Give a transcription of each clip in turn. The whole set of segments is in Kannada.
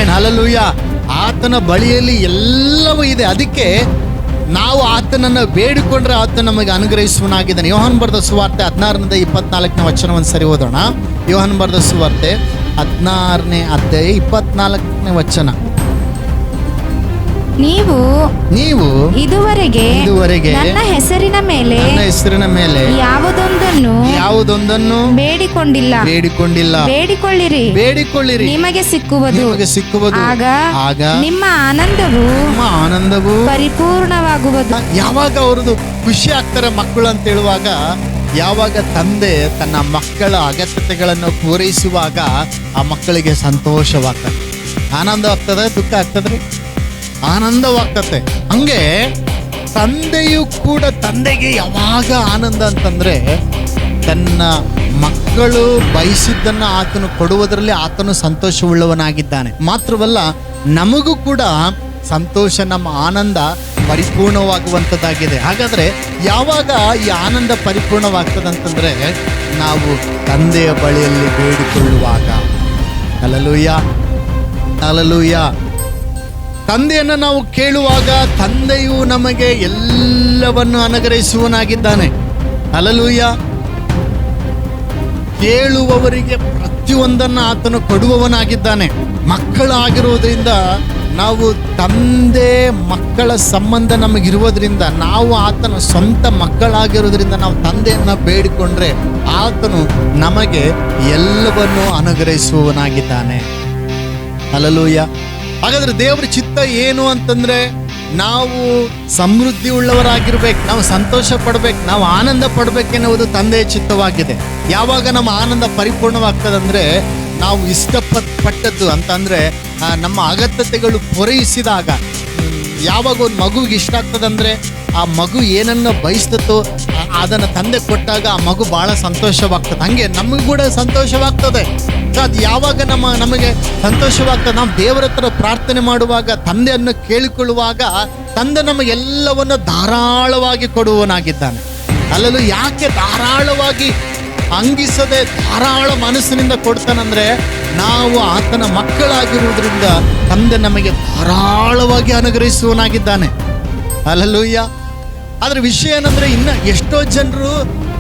Amen, hallelujah. ಆತನ ಬಳಿಯಲ್ಲಿ ಎಲ್ಲವೂ ಇದೆ. ಅದಕ್ಕೆ ನಾವು ಆತನನ್ನು ಬೇಡಿಕೊಂಡ್ರೆ ಆತ ನಮಗೆ ಅನುಗ್ರಹಿಸುವನಾಗಿದ್ದಾನೆ. ಯೋಹಾನ ಬರೆದ ಸುವಾರ್ತೆ 16ನೇ 24ನೇ ವಚನ ಒಂದ್ಸರಿ ಓದೋಣ. ಯೋಹಾನ ಬರೆದ ಸುವಾರ್ತೆ 16ನೇ ಅಧ್ಯಾಯ 24ನೇ ವಚನ. ನೀವು ಇದುವರೆಗೆ ನನ್ನ ಹೆಸರಿನ ಮೇಲೆ ಯಾವುದೊಂದನ್ನು ಬೇಡಿಕೊಂಡಿಲ್ಲ. ಬೇಡಿಕೊಳ್ಳಿರಿ, ನಿಮಗೆ ಸಿಕ್ಕುವುದು. ಆಗ ನಿಮ್ಮ ಆನಂದವು ಪರಿಪೂರ್ಣವಾಗುವುದು. ಯಾವಾಗ ಅವ್ರದ್ದು ಖುಷಿ ಆಗ್ತಾರೆ ಮಕ್ಕಳು ಅಂತ ಹೇಳುವಾಗ, ಯಾವಾಗ ತಂದೆ ತನ್ನ ಮಕ್ಕಳ ಅಗತ್ಯತೆಗಳನ್ನು ಪೂರೈಸುವಾಗ ಆ ಮಕ್ಕಳಿಗೆ ಸಂತೋಷವಾಗ್ತದೆ, ಆನಂದವಾಗ್ತದೆ. ದುಃಖ ಆಗ್ತದ್ರಿ, ಆನಂದವಾಗ್ತತೆ. ಹಂಗೆ ತಂದೆಯು ಕೂಡ, ತಂದೆಗೆ ಯಾವಾಗ ಆನಂದ ಅಂತಂದ್ರೆ ತನ್ನ ಮಕ್ಕಳು ಬಯಸಿದ್ದನ್ನು ಆತನು ಕೊಡುವುದರಲ್ಲಿ ಆತನು ಸಂತೋಷವುಳ್ಳವನಾಗಿದ್ದಾನೆ. ಮಾತ್ರವಲ್ಲ, ನಮಗೂ ಕೂಡ ಸಂತೋಷ, ನಮ್ಮ ಆನಂದ ಪರಿಪೂರ್ಣವಾಗುವಂಥದ್ದಾಗಿದೆ. ಹಾಗಾದ್ರೆ ಯಾವಾಗ ಈ ಆನಂದ ಪರಿಪೂರ್ಣವಾಗ್ತದಂತಂದ್ರೆ ನಾವು ತಂದೆಯ ಬಳಿಯಲ್ಲಿ ಬೇಡಿಕೊಳ್ಳುವಾಗ. Hallelujah, hallelujah. ತಂದೆಯನ್ನು ನಾವು ಕೇಳುವಾಗ ತಂದೆಯು ನಮಗೆ ಎಲ್ಲವನ್ನು ಅನುಗ್ರಹಿಸುವನಾಗಿದ್ದಾನೆ. ಹಲ್ಲೆಲೂಯ. ಕೇಳುವವರಿಗೆ ಪ್ರತಿಯೊಂದನ್ನು ಆತನು ಕೊಡುವವನಾಗಿದ್ದಾನೆ. ಮಕ್ಕಳಾಗಿರುವುದರಿಂದ ನಾವು ತಂದೆ ಮಕ್ಕಳ ಸಂಬಂಧ ನಮಗಿರುವುದರಿಂದ, ನಾವು ಆತನ ಸ್ವಂತ ಮಕ್ಕಳಾಗಿರೋದ್ರಿಂದ ನಾವು ತಂದೆಯನ್ನು ಬೇಡಿಕೊಂಡ್ರೆ ಆತನು ನಮಗೆ ಎಲ್ಲವನ್ನು ಅನುಗ್ರಹಿಸುವವನಾಗಿದ್ದಾನೆ. ಹಲ್ಲೆಲೂಯ. ಹಾಗಾದ್ರೆ ದೇವರ ಚಿತ್ತ ಏನು ಅಂತಂದ್ರೆ ನಾವು ಸಮೃದ್ಧಿ ಉಳ್ಳವರಾಗಿರ್ಬೇಕು, ನಾವು ಸಂತೋಷ ಪಡ್ಬೇಕು, ನಾವು ಆನಂದ ಪಡ್ಬೇಕೆನ್ನುವುದು ತಂದೆಯ ಚಿತ್ತವಾಗಿದೆ. ಯಾವಾಗ ನಮ್ಮ ಆನಂದ ಪರಿಪೂರ್ಣವಾಗ್ತದಂದ್ರೆ ನಾವು ಇಷ್ಟಪಟ್ಟದ್ದು ಅಂತಂದ್ರೆ ನಮ್ಮ ಅಗತ್ಯತೆಗಳು ಪೂರೈಸಿದಾಗ. ಯಾವಾಗ ಒಂದು ಮಗುವಿಗೆ ಇಷ್ಟ ಆಗ್ತದಂದ್ರೆ ಆ ಮಗು ಏನನ್ನ ಬಯಸ್ತೋ ಅದನ್ನು ತಂದೆ ಕೊಟ್ಟಾಗ ಆ ಮಗು ಬಹಳ ಸಂತೋಷವಾಗ್ತದೆ. ಹಂಗೆ ನಮಗೂ ಕೂಡ ಸಂತೋಷವಾಗ್ತದೆ. ಅದು ಯಾವಾಗ ನಮಗೆ ಸಂತೋಷವಾಗ್ತದೆ, ನಾವು ದೇವರ ಹತ್ರ ಪ್ರಾರ್ಥನೆ ಮಾಡುವಾಗ, ತಂದೆಯನ್ನು ಕೇಳಿಕೊಳ್ಳುವಾಗ ತಂದೆ ನಮಗೆಲ್ಲವನ್ನು ಧಾರಾಳವಾಗಿ ಕೊಡುವವನಾಗಿದ್ದಾನೆ. ಅಲ್ಲೂ ಯಾಕೆ ಧಾರಾಳವಾಗಿ ಅಂಗಿಸದೆ ಧಾರಾಳ ಮನಸ್ಸಿನಿಂದ ಕೊಡ್ತಾನಂದ್ರೆ ನಾವು ಆತನ ಮಕ್ಕಳಾಗಿರುವುದರಿಂದ ತಂದೆ ನಮಗೆ ಧಾರಾಳವಾಗಿ ಅನುಗ್ರಹಿಸುವವನಾಗಿದ್ದಾನೆ. ಹಲ್ಲೆಲೂಯ. ಆದ್ರೆ ವಿಷಯ ಏನಂದ್ರೆ, ಇನ್ನ ಎಷ್ಟೋ ಜನರು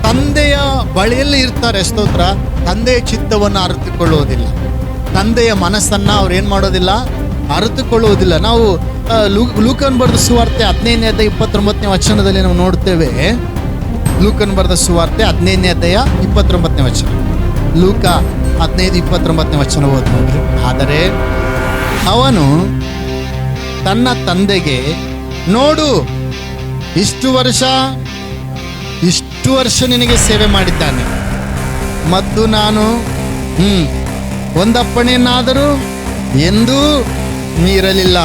ತಂದೆಯ ಬಳಿಯಲ್ಲಿ ಇರ್ತಾರೆ, ಸ್ತೋತ್ರ, ತಂದೆಯ ಚಿತ್ತವನ್ನು ಅರಿತುಕೊಳ್ಳುವುದಿಲ್ಲ, ತಂದೆಯ ಮನಸ್ಸನ್ನ ಅವ್ರು ಏನ್ ಮಾಡೋದಿಲ್ಲ, ಅರಿತುಕೊಳ್ಳುವುದಿಲ್ಲ. ನಾವು ಲೂಕನ್ ಬರೆದ ಸುವಾರ್ತೆ 15ನೇ ಅಧ್ಯಾಯ 29ನೇ ವಚನದಲ್ಲಿ ನಾವು ನೋಡ್ತೇವೆ. ಲೂಕನ್ ಬರೆದ ಸುವಾರ್ತೆ 15ನೇ ಅಧ್ಯಾಯ 29ನೇ ವಚನ. ಲೂಕ 15:29ನೇ ವಚನ ಓದಿ ನೋಡ್ರಿ. ಆದರೆ ಅವನು ತನ್ನ ತಂದೆಗೆ, ನೋಡು, ಇಷ್ಟು ವರ್ಷ ನಿನಗೆ ಸೇವೆ ಮಾಡಿದ್ದಾನೆ ಮತ್ತು ನಾನು ಒಂದಪ್ಪಣೆಯನ್ನಾದರೂ ಎಂದೂ ಮೀರಲಿಲ್ಲ.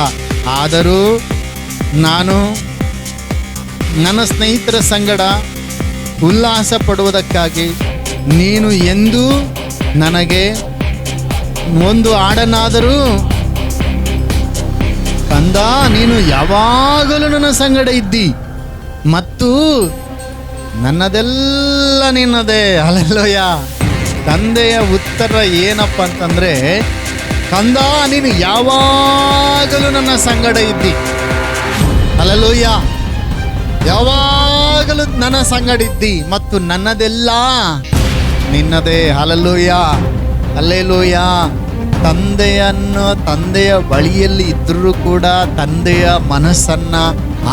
ಆದರೂ ನಾನು ನನ್ನ ಸ್ನೇಹಿತರ ಸಂಗಡ ಉಲ್ಲಾಸ ಪಡುವುದಕ್ಕಾಗಿ ನೀನು ಎಂದೂ ನನಗೆ ಒಂದು ಹಾಡನ್ನಾದರೂ ಕಂದ, ನೀನು ಯಾವಾಗಲೂ ನನ್ನ ಸಂಗಡ ಇದ್ದಿ ಮತ್ತು ನನ್ನದೆಲ್ಲ ನಿನ್ನದೇ. ಹಲ್ಲೆಲೂಯ. ತಂದೆಯ ಉತ್ತರ ಏನಪ್ಪ ಅಂತಂದ್ರೆ, ಕಂದ, ನೀನು ಯಾವಾಗಲೂ ನನ್ನ ಸಂಗಡ ಇದ್ದಿ. ಹಲ್ಲೆಲೂಯ. ಯಾವಾಗಲೂ ನನ್ನ ಸಂಗಡ ಇದ್ದಿ ಮತ್ತು ನನ್ನದೆಲ್ಲ ನಿನ್ನದೇ. Hallelujah, hallelujah. ತಂದೆಯ ಬಳಿಯಲ್ಲಿ ಇದ್ದರೂ ಕೂಡ ತಂದೆಯ ಮನಸ್ಸನ್ನ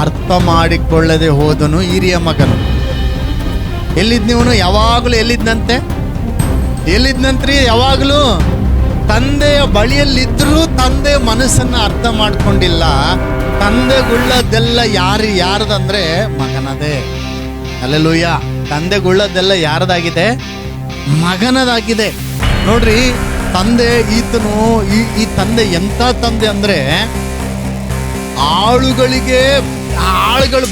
ಅರ್ಥ ಮಾಡಿಕೊಳ್ಳದೆ ಹೋದನು ಹಿರಿಯ ಮಗನು. ಎಲ್ಲಿದ್ನವನು? ಯಾವಾಗಲೂ ಎಲ್ಲಿದ್ನಂತ್ರಿ? ಯಾವಾಗಲೂ ತಂದೆಯ ಬಳಿಯಲ್ಲಿದ್ದರೂ ತಂದೆಯ ಮನಸ್ಸನ್ನ ಅರ್ಥ ಮಾಡ್ಕೊಂಡಿಲ್ಲ. ತಂದೆಗುಳ್ಳದೆಲ್ಲ ಯಾರದಂದ್ರೆ ಮಗನದೇ. ಹಲ್ಲೆಲೂಯ. ತಂದೆಗುಳ್ಳದೆಲ್ಲ ಯಾರದಾಗಿದೆ? ಮಗನದಾಗಿದೆ. ನೋಡ್ರಿ, ತಂದೆ ಈತನು ಈ ತಂದೆ ಎಂಥ ತಂದೆ ಅಂದ್ರೆ, ಆಳುಗಳು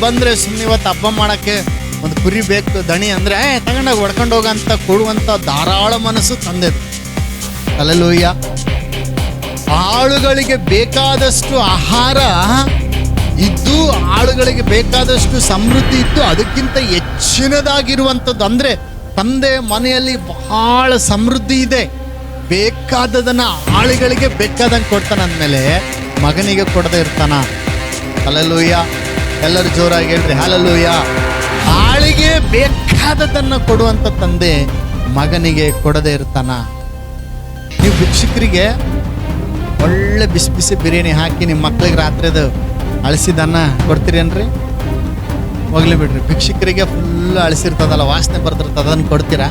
ಬಂದ್ರೆ ಸುಮ್ಮನೆ ಇವತ್ತು ಹಬ್ಬ ಮಾಡಕ್ಕೆ ಒಂದು ಕುರಿ ಬೇಕು ದಣಿ ಅಂದ್ರೆ ತಗೊಂಡಾಗ ಹೊಡ್ಕೊಂಡು ಹೋಗಂತ ಕೊಡುವಂತ ಧಾರಾಳ ಮನಸ್ಸು ತಂದೆದು. ಹಲ್ಲೆಲೂಯ. ಆಳುಗಳಿಗೆ ಬೇಕಾದಷ್ಟು ಆಹಾರ ಇದ್ದು, ಆಳುಗಳಿಗೆ ಬೇಕಾದಷ್ಟು ಸಮೃದ್ಧಿ ಇದ್ದು, ಅದಕ್ಕಿಂತ ಹೆಚ್ಚಿನದಾಗಿರುವಂಥದ್ದು ಅಂದ್ರೆ ತಂದೆ ಮನೆಯಲ್ಲಿ ಬಹಳ ಸಮೃದ್ಧಿ ಇದೆ. ಬೇಕಾದದನ್ನ ಆಳುಗಳಿಗೆ ಬೇಕಾದಂಗೆ ಕೊಡ್ತಾನ ಅಂದಮೇಲೆ ಮಗನಿಗೆ ಕೊಡದೆ ಇರ್ತಾನ? ಹಲ್ಲೆಲೂಯಾ. ಎಲ್ಲರೂ ಜೋರಾಗಿ ಹೇಳ್ರಿ ಹಲ್ಲೆಲೂಯಾ. ಆಳಿಗೆ ಬೇಕಾದದನ್ನ ಕೊಡುವಂತ ತಂದೆ ಮಗನಿಗೆ ಕೊಡದೆ ಇರ್ತಾನ? ನೀವು ಭಿಕ್ಷುಕರಿಗೆ ಒಳ್ಳೆ ಬಿಸಿ ಬಿಸಿ ಬಿರಿಯಾನಿ ಹಾಕಿ ನಿಮ್ಮ ಮಕ್ಳಿಗೆ ರಾತ್ರಿದು ಅಳಿಸಿದನ್ನ ಕೊಡ್ತೀರೇನ್ರಿ? ಹೋಗ್ಲಿ ಬಿಡ್ರಿ. ಭಿಕ್ಷುಕರಿಗೆ ಫುಲ್ ಅಳಿಸಿರ್ತದಲ್ಲ, ವಾಸನೆ ಬರ್ತಿರ್ತದ, ಅದನ್ನು ಕೊಡ್ತೀರಾ?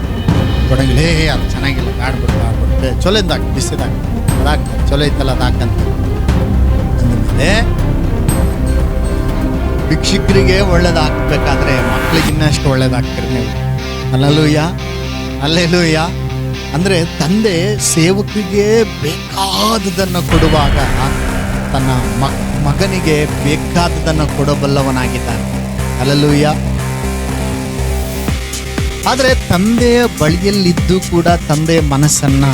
ಕೊಡಂಗಿಲ್ಲ. ಅದು ಚೆನ್ನಾಗಿಲ್ಲ, ಬ್ಯಾಡ್ಬಿಟ್ಟು ಚೊಲೋದಾಕ, ಬಿಸಿದಾಕ, ಅದಾಕ ಚಲೋ ಐತಲ್ಲ ಅದಾಕಂತ ಅಂದಮೇಲೆ ಭಿಕ್ಷುಕರಿಗೆ ಒಳ್ಳೇದಾಗಬೇಕಾದ್ರೆ ಮಕ್ಳಿಗೆ ಇನ್ನಷ್ಟು ಒಳ್ಳೇದಾಗ್ತೀರಿ ನೀವು. Hallelujah, hallelujah. ಅಂದರೆ ತಂದೆ ಸೇವಕರಿಗೆ ಬೇಕಾದುದನ್ನು ಕೊಡುವಾಗ ತನ್ನ ಮಗನಿಗೆ ಬೇಕಾದುದನ್ನು ಕೊಡಬಲ್ಲವನಾಗಿದ್ದಾನೆ. ಹಲ್ಲೆಲೂಯಾ. ಆದರೆ ತಂದೆಯ ಬಳಿಯಲ್ಲಿದ್ದು ಕೂಡ ತಂದೆಯ ಮನಸ್ಸನ್ನ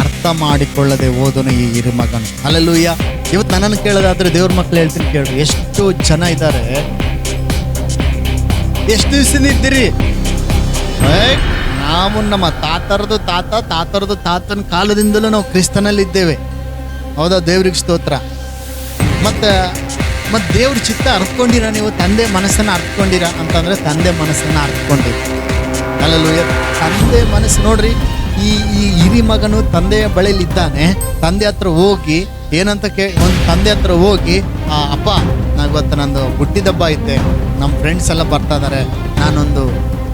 ಅರ್ಥ ಮಾಡಿಕೊಳ್ಳದೆ ಹೋದನು ಈ ಹಿರಿಮಗನು. ಹಲ್ಲೆಲೂಯಾ. ಇವತ್ತು ನನ್ನನ್ನು ಕೇಳೋದಾದ್ರೆ ದೇವ್ರ ಮಕ್ಳು ಹೇಳ್ತೀನಿ ಕೇಳ್ರಿ, ಎಷ್ಟು ಜನ ಇದ್ದಾರೆ, ಎಷ್ಟು ದಿವಸದಿಂದ ಇದ್ದೀರಿ? ನಾವು ನಮ್ಮ ತಾತರದು ತಾತನ ಕಾಲದಿಂದಲೂ ನಾವು ಕ್ರಿಸ್ತನಲ್ಲಿ ಇದ್ದೇವೆ. ಹೌದಾ? ದೇವ್ರಿಗೆ ಸ್ತೋತ್ರ. ಮತ್ತೆ ದೇವ್ರ ಚಿತ್ತ ಅರ್ತ್ಕೊಂಡಿರ ನೀವು? ತಂದೆ ಮನಸ್ಸನ್ನು ಅರ್ತ್ಕೊಂಡಿರ ಅಂತಂದ್ರೆ ತಂದೆ ಮನಸ್ಸನ್ನು ಅರ್ತ್ಕೊಂಡಿರ. ಹಲ್ಲೆಲೂಯಾ. ತಂದೆ ಮನಸ್ಸು ನೋಡ್ರಿ, ಈ ಹಿರಿ ಮಗನು ತಂದೆಯ ಬಳಿಯಲ್ಲಿ ಇದ್ದಾನೆ. ತಂದೆ ಹತ್ರ ಹೋಗಿ ಏನಂತ ಒಂದು ತಂದೆ ಹತ್ರ ಹೋಗಿ, ಅಪ್ಪ ಇವತ್ತು ನಂದು ಹುಟ್ಟಿದಬ್ಬ ಐತೆ, ನಮ್ಮ ಫ್ರೆಂಡ್ಸ್ ಎಲ್ಲ ಬರ್ತಾ ಇದಾರೆ, ನಾನೊಂದು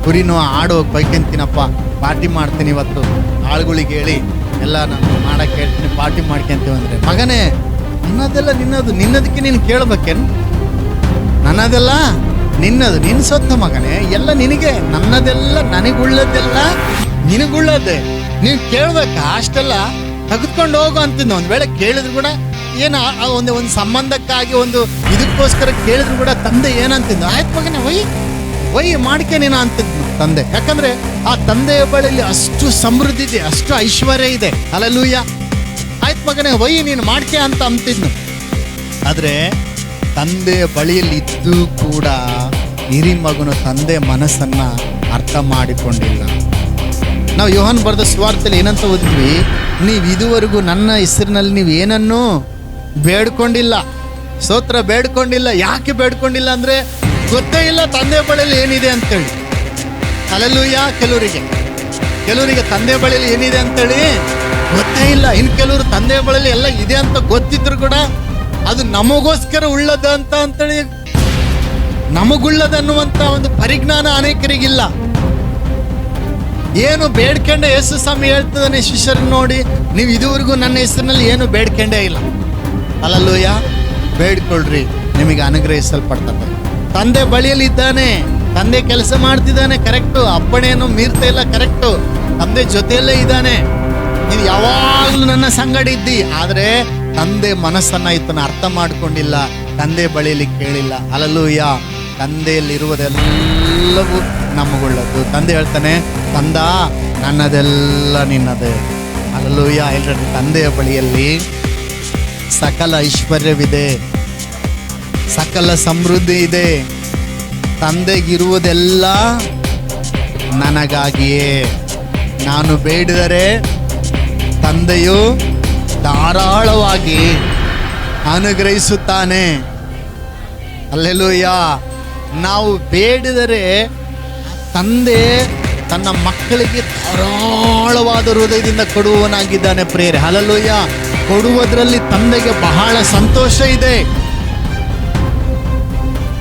ಕುರಿನೋ ಆಡು ಬೈಕೆಂತೀನಪ್ಪ, ಪಾರ್ಟಿ ಮಾಡ್ತೀನಿ ಇವತ್ತು, ಆಳುಗಳಿಗೆ ಹೇಳಿ ಎಲ್ಲ ನಾನು ಮಾಡಕ್ಕೆ ಹೇಳ್ತೀನಿ, ಪಾರ್ಟಿ ಮಾಡ್ಕೊಂತೀವಿ ಅಂದರೆ, ಮಗನೇ ನನ್ನದೆಲ್ಲ ನಿನ್ನದಕ್ಕೆ ನೀನು ಕೇಳ್ಬೇಕೇನು? ನನ್ನದೆಲ್ಲ ನಿನ್ನದು, ನಿನ್ನ ಸೊತ್ತ ಮಗನೇ, ಎಲ್ಲ ನಿನಗೆ, ನನ್ನದೆಲ್ಲ ನನಗುಳ್ಳದೆಲ್ಲ ನಿನಗುಳ್ಳದೆ, ನೀನು ಕೇಳ್ಬೇಕಾ? ಅಷ್ಟೆಲ್ಲ ತೆಗೆದುಕೊಂಡು ಹೋಗು ಅಂತಿದ್ದ. ಒಂದು ವೇಳೆ ಕೇಳಿದ್ರು ಕೂಡ ಏನು ಒಂದು ಸಂಬಂಧಕ್ಕಾಗಿ ಒಂದು ಇದಕ್ಕೋಸ್ಕರ ಕೇಳಿದ್ರು ಕೂಡ ತಂದೆ ಏನಂತಿದ್ದ? ಆಯ್ತು ಮಗನೇ ಒಯ್ ಮಾಡ್ಕೆ ನೀನು ಅಂತಿದ್ನು ತಂದೆ. ಯಾಕಂದ್ರೆ ಆ ತಂದೆಯ ಬಳಿಯಲ್ಲಿ ಅಷ್ಟು ಸಮೃದ್ಧಿ ಇದೆ, ಅಷ್ಟು ಐಶ್ವರ್ಯ ಇದೆ. ಹಲ್ಲೆಲೂಯಾ. ಆಯ್ತು ಮಗನೇ ಒಯ್ ನೀನು ಮಾಡ್ಕೆ ಅಂತ ಅಂತಿದ್ನು. ಆದ್ರೆ ತಂದೆಯ ಬಳಿಯಲ್ಲಿ ಇದ್ದು ಕೂಡ ಹಿರಿ ಮಗನು ತಂದೆ ಮನಸ್ಸನ್ನ ಅರ್ಥ ಮಾಡಿಕೊಂಡಿಲ್ಲ. ನಾವು ಯೋಹಾನ್ ಬರೆದ ಸುವಾರ್ತೆಯಲ್ಲಿ ಏನಂತ ಓದಿದ್ವಿ? ನೀವು ಇದುವರೆಗೂ ನನ್ನ ಹೆಸರಿನಲ್ಲಿ ನೀವು ಏನನ್ನೂ ಬೇಡ್ಕೊಂಡಿಲ್ಲ, ಸ್ತೋತ್ರ, ಬೇಡ್ಕೊಂಡಿಲ್ಲ. ಯಾಕೆ ಬೇಡ್ಕೊಂಡಿಲ್ಲ ಅಂದ್ರೆ ಗೊತ್ತೇ ಇಲ್ಲ ತಂದೆ ಬಳಿಯಲ್ಲಿ ಏನಿದೆ ಅಂತೇಳಿ. ಹಲ್ಲೆಲೂಯಾ. ಕೆಲವರಿಗೆ ತಂದೆ ಬಳಿಯಲ್ಲಿ ಏನಿದೆ ಅಂತೇಳಿ ಗೊತ್ತೇ ಇಲ್ಲ. ಇನ್ನು ಕೆಲವರು ತಂದೆ ಬಳಿಯಲ್ಲಿ ಎಲ್ಲ ಇದೆ ಅಂತ ಗೊತ್ತಿದ್ರು ಕೂಡ ಅದು ನಮಗೋಸ್ಕರ ಉಳ್ಳದ ಅಂತೇಳಿ ನಮಗುಳ್ಳದನ್ನುವಂತ ಒಂದು ಪರಿಜ್ಞಾನ ಅನೇಕರಿಗಿಲ್ಲ. ಏನು ಬೇಡ್ಕೊಂಡೆ ಯೇಸು ಸ್ವಾಮಿ ಹೇಳ್ತದಾನೆ ಶಿಷ್ಯರನ್ನ ನೋಡಿ, ನೀವು ಇದುವರೆಗೂ ನನ್ನ ಹೆಸರಿನಲ್ಲಿ ಏನು ಬೇಡ್ಕೊಂಡೇ ಇಲ್ಲ. ಹಲ್ಲೆಲೂಯಾ. ಬೇಡ್ಕೊಳ್ರಿ, ನಿಮಗೆ ಅನುಗ್ರಹಿಸಲ್ಪಡ್ತದೆ. ತಂದೆ ಬಳಿಯಲ್ಲಿ ಇದ್ದಾನೆ, ತಂದೆ ಕೆಲಸ ಮಾಡ್ತಿದ್ದಾನೆ, ಕರೆಕ್ಟು, ಅಪ್ಪಣೆಯನ್ನು ಮೀರ್ತಾ ಇಲ್ಲ, ಕರೆಕ್ಟು, ತಂದೆ ಜೊತೆಯಲ್ಲೇ ಇದ್ದಾನೆ, ನೀನು ಯಾವಾಗಲೂ ನನ್ನ ಸಂಗಡ ಇದ್ದಿ. ಆದರೆ ತಂದೆ ಮನಸ್ಸನ್ನ ಇದನ್ನ ಅರ್ಥ ಮಾಡ್ಕೊಂಡಿಲ್ಲ, ತಂದೆ ಬಳಿಯಲ್ಲಿ ಕೇಳಿಲ್ಲ. ಹಲ್ಲೆಲೂಯಾ. ತಂದೆಯಲ್ಲಿರುವುದೆಲ್ಲವೂ ನಮಗುಳ್ಳದ್ದು. ತಂದೆ ಹೇಳ್ತಾನೆ, ತಂದ ನನ್ನದೆಲ್ಲ ನಿನ್ನದೇ. ಹಲ್ಲೆಲೂಯಾ. ಹೇಳ್ರಿ, ತಂದೆಯ ಬಳಿಯಲ್ಲಿ ಸಕಲ ಐಶ್ವರ್ಯವಿದೆ, ಸಕಲ ಸಮೃದ್ಧಿ ಇದೆ. ತಂದೆಗಿರುವುದೆಲ್ಲ ನನಗಾಗಿಯೇ. ನಾನು ಬೇಡಿದರೆ ತಂದೆಯು ಧಾರಾಳವಾಗಿ ಅನುಗ್ರಹಿಸುತ್ತಾನೆ. ಹಲ್ಲೆಲೂಯಾ. ನಾವು ಬೇಡಿದರೆ ತಂದೆ ತನ್ನ ಮಕ್ಕಳಿಗೆ ಧಾರಾಳವಾದ ಹೃದಯದಿಂದ ಕೊಡುವವನಾಗಿದ್ದಾನೆ ಪ್ರಿಯರೇ. ಹಲ್ಲೆಲೂಯಾ. ಕೊಡುವುದರಲ್ಲಿ ತಂದೆಗೆ ಬಹಳ ಸಂತೋಷ ಇದೆ.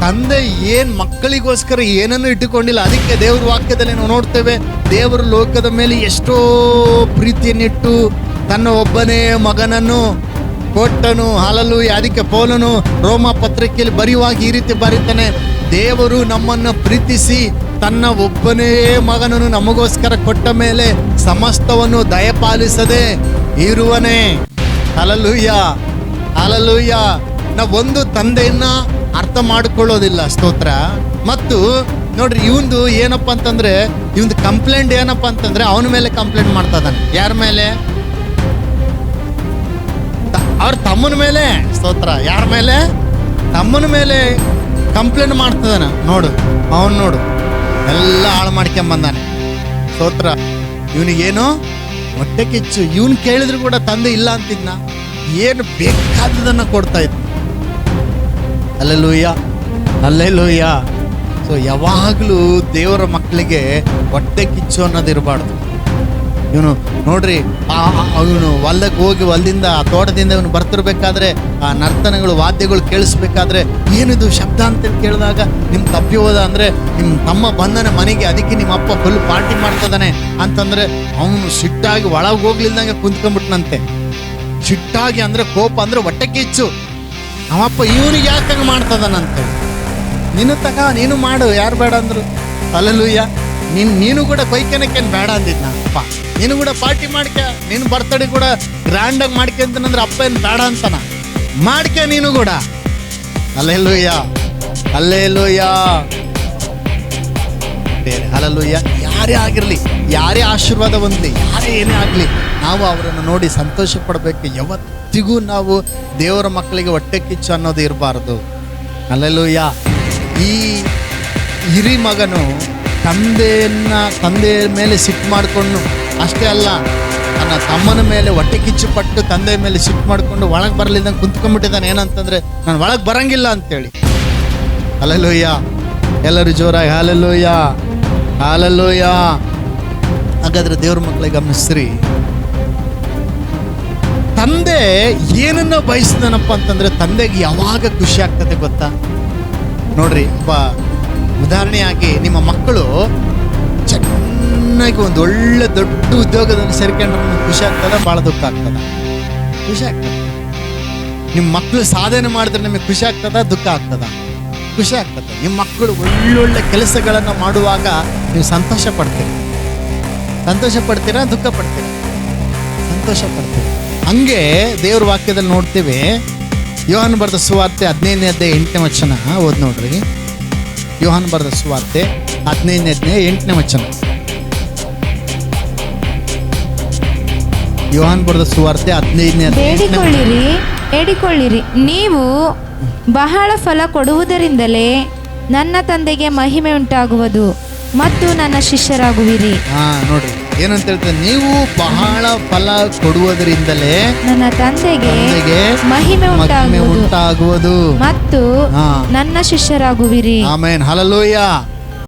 ತಂದೆ ಮಕ್ಕಳಿಗೋಸ್ಕರ ಏನನ್ನು ಇಟ್ಟುಕೊಂಡಿಲ್ಲ. ಅದಕ್ಕೆ ದೇವ್ರ ವಾಕ್ಯದಲ್ಲಿ ನಾವು ನೋಡ್ತೇವೆ, ದೇವರು ಲೋಕದ ಮೇಲೆ ಎಷ್ಟೋ ಪ್ರೀತಿಯನ್ನಿಟ್ಟು ತನ್ನ ಒಬ್ಬನೇ ಮಗನನ್ನು ಕೊಟ್ಟನು. ಹಲ್ಲೆಲೂಯಾ. ಅದಕ್ಕೆ ಪೌಲನು ರೋಮ ಪತ್ರಿಕೆಯಲ್ಲಿ ಬರೆಯುವಾಗ ಈ ರೀತಿ ಬರೀತಾನೆ, ದೇವರು ನಮ್ಮನ್ನು ಪ್ರೀತಿಸಿ ತನ್ನ ಒಬ್ಬನೇ ಮಗನನ್ನು ನಮಗೋಸ್ಕರ ಕೊಟ್ಟ ಮೇಲೆ ಸಮಸ್ತವನ್ನು ದಯಪಾಲಿಸದೆ ಇರುವನೇ. ಹಲ್ಲೆಲೂಯಾ. ಹಲ್ಲೆಲೂಯಾ. ನಾವೊಂದು ತಂದೆಯನ್ನ ಅರ್ಥ ಮಾಡಿಕೊಳ್ಳೋದಿಲ್ಲ. ಸ್ತೋತ್ರ. ಮತ್ತು ನೋಡ್ರಿ, ಇವಂದು ಏನಪ್ಪ ಅಂತಂದ್ರೆ, ಇವಂದು ಕಂಪ್ಲೇಂಟ್ ಏನಪ್ಪ ಅಂತಂದ್ರೆ ಅವನ ಮೇಲೆ ಕಂಪ್ಲೇಂಟ್ ಮಾಡ್ತಾ ಇದ್ದಾನೆ. ಯಾರ ಮೇಲೆ? ಅವ್ರ ತಮ್ಮನ ಮೇಲೆ. ಸ್ತೋತ್ರ. ಯಾರ ಮೇಲೆ? ತಮ್ಮನ ಮೇಲೆ ಕಂಪ್ಲೇಂಟ್ ಮಾಡ್ತದಾನ. ನೋಡು, ಅವನು ನೋಡು ಎಲ್ಲ ಹಾಳು ಮಾಡ್ಕೊಂಬಂದಾನೆ. ಸ್ತೋತ್ರ. ಇವನಿಗೇನು ಹೊಟ್ಟೆ ಕಿಚ್ಚು. ಇವನ್ ಕೇಳಿದ್ರು ಕೂಡ ತಂದೆ ಇಲ್ಲ ಅಂತಿದ್ನ, ಏನು ಬೇಕಾದದನ್ನ ಕೊಡ್ತಾ ಇದ್ದ. Alleluia, alleluia. ಸೊ ಯಾವಾಗಲೂ ದೇವರ ಮಕ್ಕಳಿಗೆ ಹೊಟ್ಟೆ ಕಿಚ್ಚು ಅನ್ನೋದು ಇರಬಾರ್ದು. ಇವನು ನೋಡ್ರಿ, ಇವನು ಹೊಲಕ್ಕೆ ಹೋಗಿ ಹೊಲದಿಂದ ಆ ತೋಟದಿಂದ ಇವನು ಬರ್ತಿರ್ಬೇಕಾದ್ರೆ ಆ ನರ್ತನಗಳು ವಾದ್ಯಗಳು ಕೇಳಿಸ್ಬೇಕಾದ್ರೆ ಏನಿದು ಶಬ್ದ ಅಂತ ಕೇಳಿದಾಗ ನಿಮ್ಮ ತಪ್ಪಿ ಹೋದ ಅಂದರೆ ನಿಮ್ಮ ತಮ್ಮ ಬಂದನೆ ಮನೆಗೆ, ಅದಕ್ಕೆ ನಿಮ್ಮ ಅಪ್ಪ ಫುಲ್ ಪಾರ್ಟಿ ಮಾಡ್ತದಾನೆ ಅಂತಂದರೆ ಅವನು ಸಿಟ್ಟಾಗಿ ಒಳಗೆ ಹೋಗ್ಲಿಲ್ದಂಗೆ ಕುಂತ್ಕೊಂಡ್ಬಿಟ್ನಂತೆ. ಸಿಟ್ಟಾಗಿ ಅಂದರೆ ಕೋಪ ಅಂದರೆ ಹೊಟ್ಟೆ ಕಿಚ್ಚು. ಅವಪ್ಪ ಇವನಿಗೆ ಯಾಕೆ ಹಂಗೆ ಮಾಡ್ತದಾನಂತೆ. ನೀನು ಮಾಡು, ಯಾರು ಬೇಡ ಅಂದರು. ಅಲ್ಲೆಲೂಯ್ಯ. ನೀನು ಕೂಡ ಕೊಯ್ಕೆನಕ್ಕೇನು ಬೇಡ ಅಂದಿದ್ನ ಅಪ್ಪ. ನೀನು ಕೂಡ ಪಾರ್ಟಿ ಮಾಡ್ಕ, ನೀನು ಬರ್ತಡೇ ಕೂಡ ಗ್ರ್ಯಾಂಡಾಗಿ ಮಾಡ್ಕೊಂತಂದ್ರೆ ಅಪ್ಪ ಏನು ಬೇಡ ಅಂತಾನ. ಮಾಡ್ಕೆ ನೀನು ಕೂಡ. Alleluia, alleluia. ಬೇರೆ ಅಲ್ಲೆಲೂಯ್ಯ. ಯಾರೇ ಆಗಿರಲಿ, ಯಾರೇ ಆಶೀರ್ವಾದ ಹೊಂದಲಿ, ಯಾರೇ ಏನೇ ಆಗಲಿ, ನಾವು ಅವರನ್ನು ನೋಡಿ ಸಂತೋಷ ಪಡಬೇಕು. ಯಾವತ್ತಿಗೂ ನಾವು ದೇವರ ಮಕ್ಕಳಿಗೆ ಹೊಟ್ಟೆ ಕಿಚ್ಚು ಅನ್ನೋದು ಇರಬಾರ್ದು. ಅಲ್ಲೆಲೂಯ್ಯ. ಈ ಹಿರಿ ಮಗನು ತಂದೆಯ ಮೇಲೆ ಸಿಟ್ಟು ಮಾಡಿಕೊಂಡು, ಅಷ್ಟೇ ಅಲ್ಲ ತನ್ನ ತಮ್ಮನ ಮೇಲೆ ಹೊಟ್ಟೆ ಕಿಚ್ಚು ಪಟ್ಟು ತಂದೆಯ ಮೇಲೆ ಸಿಟ್ಟು ಮಾಡಿಕೊಂಡು ಒಳಗೆ ಬರಲಿದ್ದಂಗೆ ಕುಂತ್ಕೊಂಡ್ಬಿಟ್ಟಿದ್ದಾನೆ. ಏನಂತಂದರೆ ನಾನು ಒಳಗೆ ಬರಂಗಿಲ್ಲ ಅಂತೇಳಿ. ಹಲ್ಲೆಲೂಯ್ಯ. ಎಲ್ಲರೂ ಜೋರಾಗಿ ಹಲ್ಲೆಲೂಯ್ಯ, ಹಲ್ಲೆಲೂಯ್ಯ. ಹಾಗಾದ್ರೆ ದೇವ್ರ ಮಕ್ಕಳಿಗೆ ಗಮನಿಸ್ರಿ, ತಂದೆ ಏನನ್ನ ಬಯಸಿದನಪ್ಪ ಅಂತಂದ್ರೆ ತಂದೆಗೆ ಯಾವಾಗ ಖುಷಿ ಆಗ್ತದೆ ಗೊತ್ತಾ? ನೋಡ್ರಿ, ಉದಾಹರಣೆಯಾಗಿ ನಿಮ್ಮ ಮಕ್ಕಳು ಚೆನ್ನಾಗಿ ಒಂದು ಒಳ್ಳೆ ದೊಡ್ಡ ಉದ್ಯೋಗದಲ್ಲಿ ಸೇರ್ಕೊಂಡ್ರೆ ನಿಮ್ಗೆ ಖುಷಿ ಆಗ್ತದ, ಭಾಳ ದುಃಖ ಆಗ್ತದ? ಖುಷಿ ಆಗ್ತದ. ನಿಮ್ಮ ಮಕ್ಕಳು ಸಾಧನೆ ಮಾಡಿದ್ರೆ ನಿಮಗೆ ಖುಷಿ ಆಗ್ತದ, ದುಃಖ ಆಗ್ತದ? ಖುಷಿ ಆಗ್ತದೆ. ನಿಮ್ಮ ಮಕ್ಕಳು ಒಳ್ಳೊಳ್ಳೆ ಕೆಲಸಗಳನ್ನು ಮಾಡುವಾಗ ನೀವು ಸಂತೋಷ ಪಡ್ತೀರಿ. ಸಂತೋಷ ಪಡ್ತೀರಾ, ದುಃಖ ಪಡ್ತೀರಾ? ಸಂತೋಷ ಪಡ್ತೀರಿ. ಹಂಗೆ ದೇವ್ರ ವಾಕ್ಯದಲ್ಲಿ ನೋಡ್ತೀವಿ. ಯೋಹಾನ ಬರೆದ ಸುವಾರ್ತೆ 15ನೇ ಅಧ್ಯಾಯ 8ನೇ ವಚನ ಓದ್ ನೋಡ್ರಿ. ಯೋಹಾನ ಬರೆದ ಸುವಾರ್ತೆ 15ನೇ ಅಧ್ಯಾಯ 8ನೇ ವಚನ. ಯೋಹಾನ ಬರೆದ ಸುವಾರ್ತೆ 15ನೇ ಅಧ್ಯಾಯ. ಬೇಡಿಕೊಳ್ಳಿರಿ, ನೀವು ಬಹಳ ಫಲ ಕೊಡುವುದರಿಂದಲೇ ನನ್ನ ತಂದೆಗೆ ಮಹಿಮೆ ಉಂಟಾಗುವುದು ಮತ್ತು ನನ್ನ ಶಿಷ್ಯರಾಗುವಿರಿ. ನೋಡ್ರಿ ಏನಂತ ಹೇಳ್ತಾರೆ, ನೀವು ಬಹಳ ಫಲ ಕೊಡುವುದರಿಂದಲೇ ನನ್ನ ತಂದೆಗೆ ಮಹಿಮೆ ಉಂಟಾಗುವುದು ಮತ್ತು ನನ್ನ ಶಿಷ್ಯರಾಗುವಿರಿ. Amen, hallelujah.